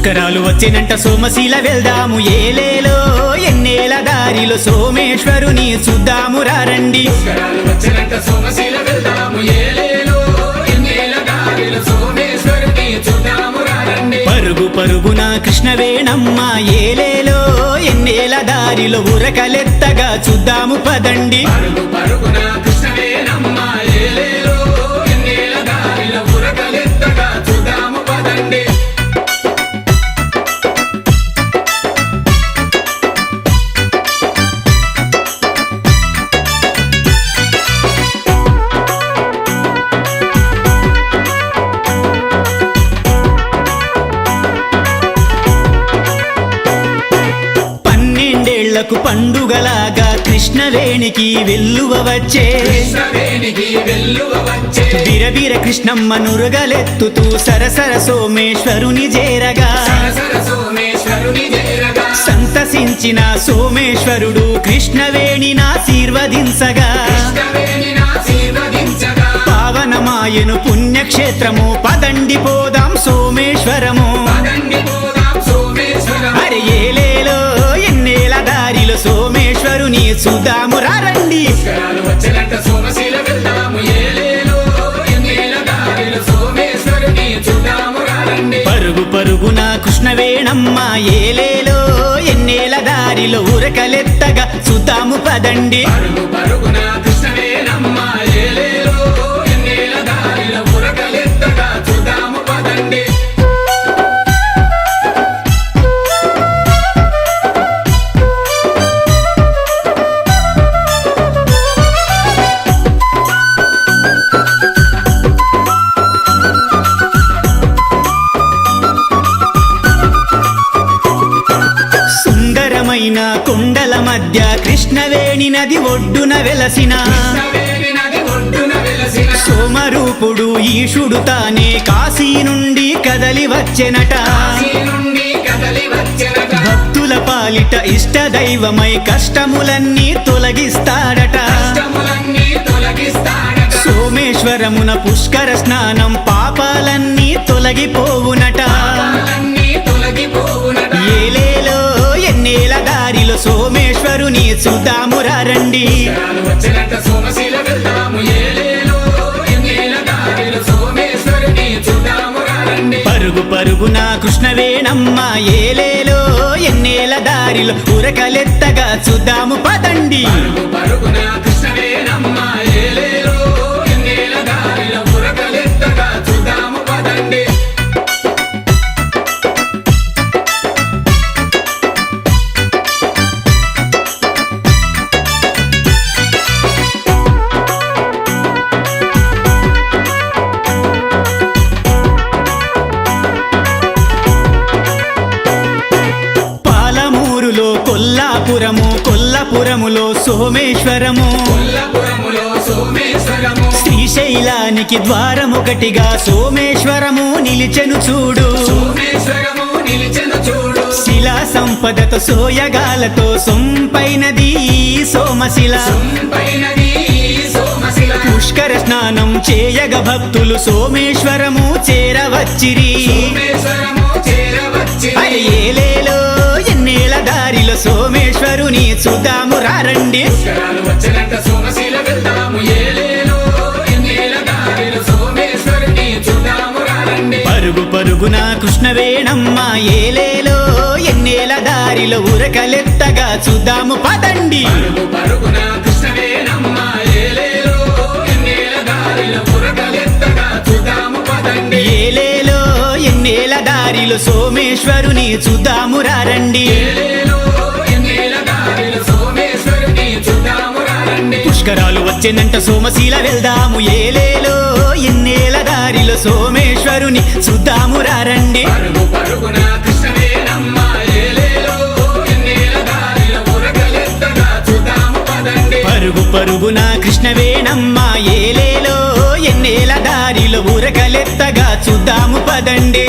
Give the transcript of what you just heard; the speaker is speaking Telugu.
పుష్కరాలు వచ్చేనంట సోమశీల వెళ్దాము ఏలేలో ఎన్నేల దారిలో సోమేశ్వరుని చూద్దాము రండి. పుష్కరాలు వచ్చేనంట సోమశీల వెళ్దాము ఏలేలో ఎన్నేల దారిలో సోమేశ్వరుని చూద్దాము రండి. పరుగు పరుగున కృష్ణవేణమ్మ ఏలేలో ఎన్నేల దారిలో ఉరకలెత్తగా చూద్దాము పదండి. పరుగు పరుగున కృష్ణవేణమ్మ ఏలేలో ఎన్నేల దారిలో ఉరకలెత్తగా చూద్దాము పదండి. పండుగలాగా కృష్ణవేణికి వెల్లువ వచ్చే, కృష్ణవేణికి వెల్లువ వచ్చే, బిరబిర కృష్ణమ్మ నురగలెత్తుతూ సరసర సోమేశ్వరుని చేరగా, సరసర సోమేశ్వరుని చేరగా, సంతసించిన సోమేశ్వరుడు కృష్ణవేణిని ఆశీర్వదించగా, కృష్ణవేణిని ఆశీర్వదించగా, పావనమాయను పుణ్యక్షేత్రము పదండి పోదాం సోమేశ్వరము. పదండి పోదాం సోమేశ్వరము. అరే ఏలేలో ఎన్నేల దారిలో సోమేశ్వరుని చూద్దాము రండి. పుష్కరాలు వచ్చేనంట సోమశీల వెళ్దాము ఏలేలో ఎన్నేల దారిలో సోమేశ్వరుని చూద్దాము రండి. పరుగు పరుగున కృష్ణవేణమ్మ ఏలేలో ఎన్నేల దారిలో ఉరకలెత్తగా చూద్దాము పదండి. పరుగు పరుగున కృష్ణవేణమ్మ ఏలేలో ఎన్నేల దారిలో ఉరకలెత్తగా చూద్దాము పదండి. సుందరమైన కొండల మధ్య కృష్ణవేణి నది ఒడ్డున వెలసిన, కృష్ణవేణి నది ఒడ్డున వెలసిన, సోమరూపుడు ఈశుడు తానే కాశీ నుండి కదలి వచ్చెనట. కాశీ నుండి కదలి వచ్చెనట. భక్తుల పాలిట ఇష్ట దైవమై కష్టములన్నీ తొలగిస్తాడట. కష్టములన్నీ తొలగిస్తాడట. సోమేశ్వరమున పుష్కర స్నానం పాపాలన్నీ తొలగిపోవునట. పాపాలన్నీ తొలగిపోవునట. ఏలేలో ఎన్నేల దారిలో సోమేశ్వరుని చూద్దాము రండి. పుష్కరాలు వచ్చేనంట సోమశీల వెళ్దాము ఏలేలో ఎన్నేల దారిలో సోమేశ్వరుని చూద్దాము రండి. పరుగు పరుగున కృష్ణవేణమ్మ ఏలేలో ఎన్నేల దారిలో ఉరకలెత్తగా చూద్దాము పదండి. పరుగు పరుగున కృష్ణవేణమ్మ ఏలేలో ఎన్నేల దారిలో ఉరకలెత్తగా చూద్దాము పదండి. పాలమూరులో కొల్లాపురము, కొల్లపురములో సోమేశ్వరము, కొల్లపురములో సోమేశ్వరము, శ్రీశైలానికి ద్వారమొకటిగా సోమేశ్వరము నిలిచెను చూడు. సోమేశ్వరము నిలిచెను చూడు. శిలా సంపదతో సోయగాలతో సొంపైనది సోమశిల. సొంపైనది సోమశిల. పుష్కర స్నానం చేయగ భక్తులు సోమేశ్వరము చేరవచ్చిరి. సోమేశ్వరము చేరవచ్చి. అరే ఏలేలో ఎన్నేల దారిలో సోమేశ్వరుని చూద్దాము రండి. పుష్కరాలు వచ్చేనంట సోమశీల వెళ్దాము ఏలేలో ఎన్నేల దారిలో సోమేశ్వరుని చూద్దాము రండి. పరుగు పరుగున కృష్ణవేణమ్మ ఏలేలో ఎన్నేల దారిలో ఉరకలెత్తగా చూద్దాము పదండి. పరుగు పరుగున కృష్ణవేణమ్మ ఏలేలో ఎన్నేల దారిలో ఉరకలెత్తగా చూద్దాము పదండి. ఏలేలో ఎన్నేల దారిలో సోమేశ్వరుని చూద్దాము రండి. ఏలేలో ఎన్నేల దారిలో సోమేశ్వరుని చూద్దాము రండి. పుష్కరాలు వచ్చేనంట సోమశీల వెళ్దాము ఏలేలో ఎన్నేల దారిలో సోమేశ్వరుని చూద్దాము రండి. పరుగు పరుగున కృష్ణవేణమ్మ ఏలేలో ఎన్నేల దారిలో ఉరకలెత్తగా చూద్దాము పదండి. పరుగు పరుగున కృష్ణవేణమ్మ ఏలేలో ఎన్నేల దారిలో ఉరకలెత్తగా చూద్దాము పదండి.